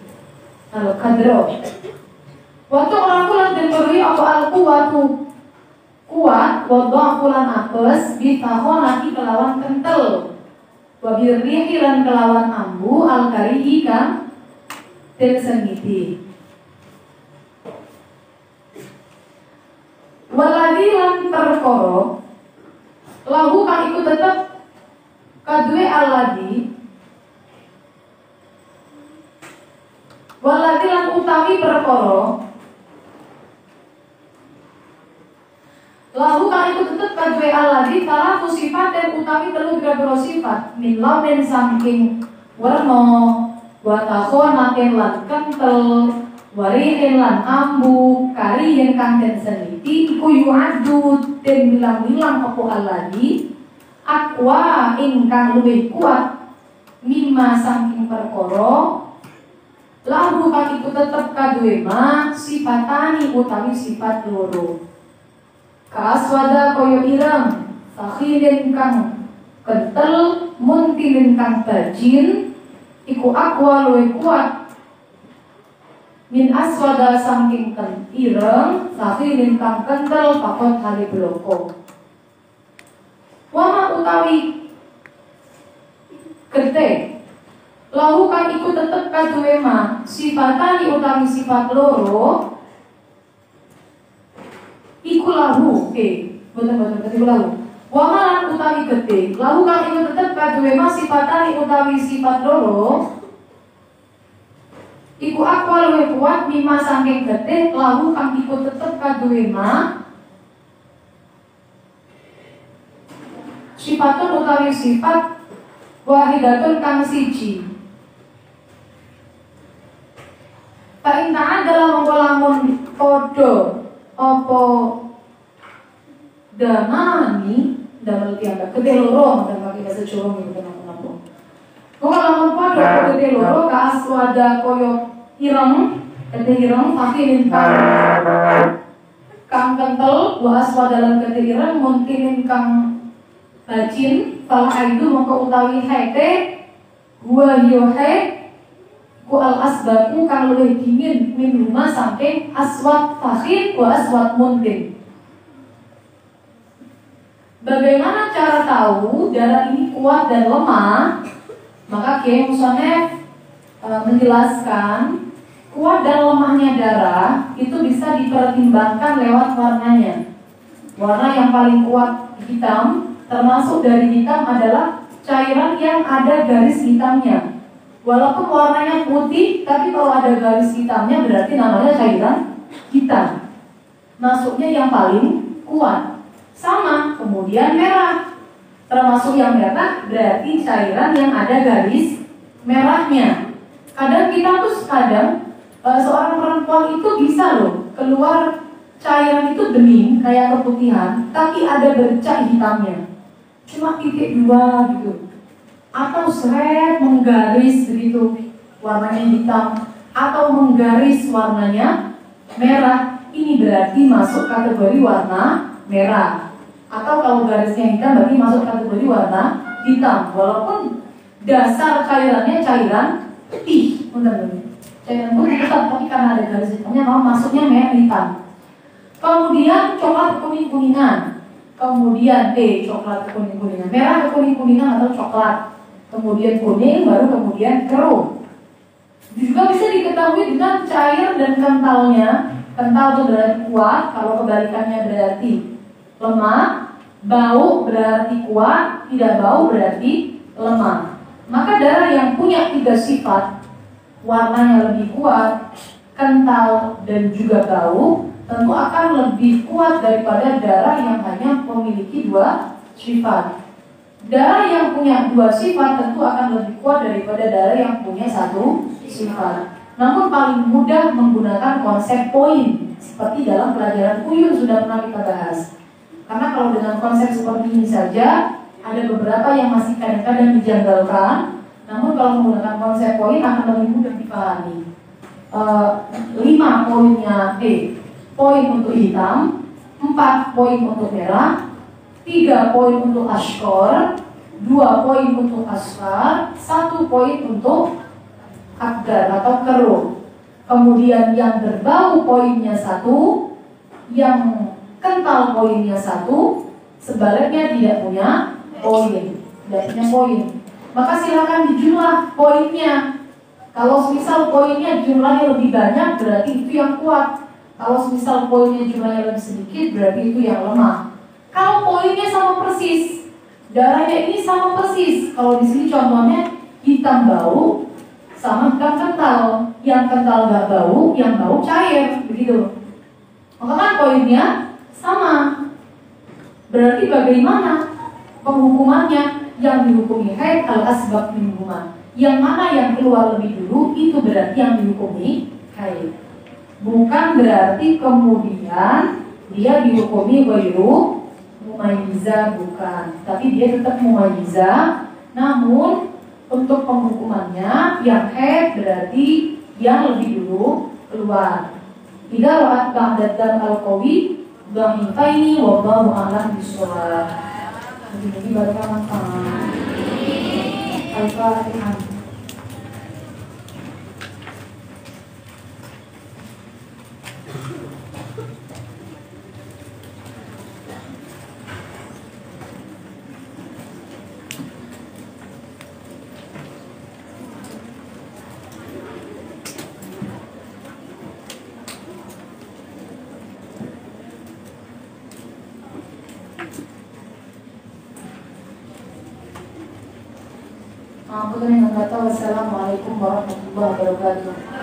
Al-qadro. Waktu orang pulang dan beri apa al-quwatu kuat, wadha pulang apes bitahonaki kelawan kental, wabirrihi lan kelawan ambu al-karihi kan tersengiti. Waladi lan perkara lahu kang iku tetep kadue aladi. Waladi lan utawi perkara lahu kang iku tetep kadue aladi salah sifat dan utawi telu grabro sifat min lamen saking warna watakhon naken lan kentel, warihin lan ambu, karihin kang den seniti, iku yu'addu den bilang-bilang apa alladhi, akwa ingkang lebih kuat, mimma saking perkara, lahu lahu kang iku tetep kaduwe ma sifatani utawi sifat loro. Kaswada koyo ireng, fakhilin kang kentel, muntilin kang bajin, iku akwa luwe kuat. Min aswada saking ireng, fakhilin kang kentel, pakot hali bloko. Wama utawi gede, lahu kang iku tetep kaduwe ma sifatani utawi sifat loro. Iku lahu, boten iku lahu. Wa malan utawi gede, lahu kang iku tetep kaduwe ma sifatani utawi sifat loro. Iku akwa luwih kuat mima saking gede, lahu kang iku tetep kaduwe ma sifatun utawi sifat wahidatun kang siji. Pak intaan dalam mengkolamun podo opo damani damel tiang gede loro dan pakai bahasa Jawa gitu kenapa. Mengkolamun podo gede loro kaswada koyo ireng gede ireng fakilin kang kentel waswa dalam gede ireng mungkinin kang bajin falah itu mongko utawi hete gua yohe ku al asbaku kang luwih dingin min rumah saking aswat fakhir wa aswat mungkin. Bagaimana cara tahu darah ini kuat dan lemah? Maka Kiai Musonef menjelaskan kuat dan lemahnya darah itu bisa dipertimbangkan lewat warnanya. Warna yang paling kuat hitam, termasuk dari hitam adalah cairan yang ada garis hitamnya. Walaupun warnanya putih, tapi kalau ada garis hitamnya berarti namanya cairan hitam. Masuknya yang paling kuat. Sama, kemudian merah. Termasuk yang merah berarti cairan yang ada garis merahnya. Kadang kita tuh seorang perempuan itu bisa loh keluar cairan itu bening kayak keputihan, tapi ada bercak hitamnya. Cuma titik dua gitu. Atau seret menggaris begitu warnanya hitam, atau menggaris warnanya merah, ini berarti masuk kategori warna merah. Atau kalau garisnya hitam berarti masuk kategori warna hitam, walaupun dasar cairannya cairan putih, cairan putih tetap, tapi karena ada garis hitamnya mau masuknya merah hitam. Kemudian coklat kuning-kuningan, kemudian coklat kuning-kuningan, merah kuning-kuningan atau coklat, kemudian kuning, baru kemudian keruh. Juga bisa diketahui dengan cair dan kentalnya. Kental itu berarti kuat, kalau kebalikannya berarti lemah. Bau berarti kuat, tidak bau berarti lemah. Maka darah yang punya tiga sifat, warnanya lebih kuat, kental, dan juga bau, tentu akan lebih kuat daripada darah yang hanya memiliki dua sifat. Darah yang punya dua sifat tentu akan lebih kuat daripada darah yang punya satu sifat. Namun paling mudah menggunakan konsep poin, seperti dalam pelajaran Uyun sudah pernah kita bahas. Karena kalau dengan konsep seperti ini saja, ada beberapa yang masih kadang-kadang dijanggalkan. Namun kalau menggunakan konsep poin akan lebih mudah dipahami. 5 poinnya poin untuk hitam, 4 poin untuk merah, 3 poin untuk ashkor, 2 poin untuk asfar, 1 poin untuk akdar atau keruh. Kemudian yang berbau poinnya 1, yang kental poinnya 1, sebaliknya tidak punya poin, Maka silakan dijumlah poinnya. Kalau misal poinnya jumlahnya lebih banyak, berarti itu yang kuat. Kalau misal poinnya jumlahnya lebih sedikit, berarti itu yang lemah. Kalau poinnya sama persis, darahnya ini sama persis. Kalau di sini contohnya hitam bau sama hitam kental. Yang kental nggak bau, yang bau cair, begitu. Maka kan poinnya sama. Berarti bagaimana penghukumannya? Yang dihukumi haid al-asbab minhuma. Yang mana yang keluar lebih dulu, itu berarti yang dihukumi haid. Bukan berarti kemudian dia dihukumi ghairu mumayyiza, bukan. Tapi dia tetap mumayyiza. Namun untuk penghukumannya yang haid berarti yang lebih dulu keluar. Idza ra'at ba'da dam al-qawi dhahifaini wallahu a'lam bishawab. Jadi baca Al-Fatihah. Aku dengan kata wassalamualaikum warahmatullahi wabarakatuh.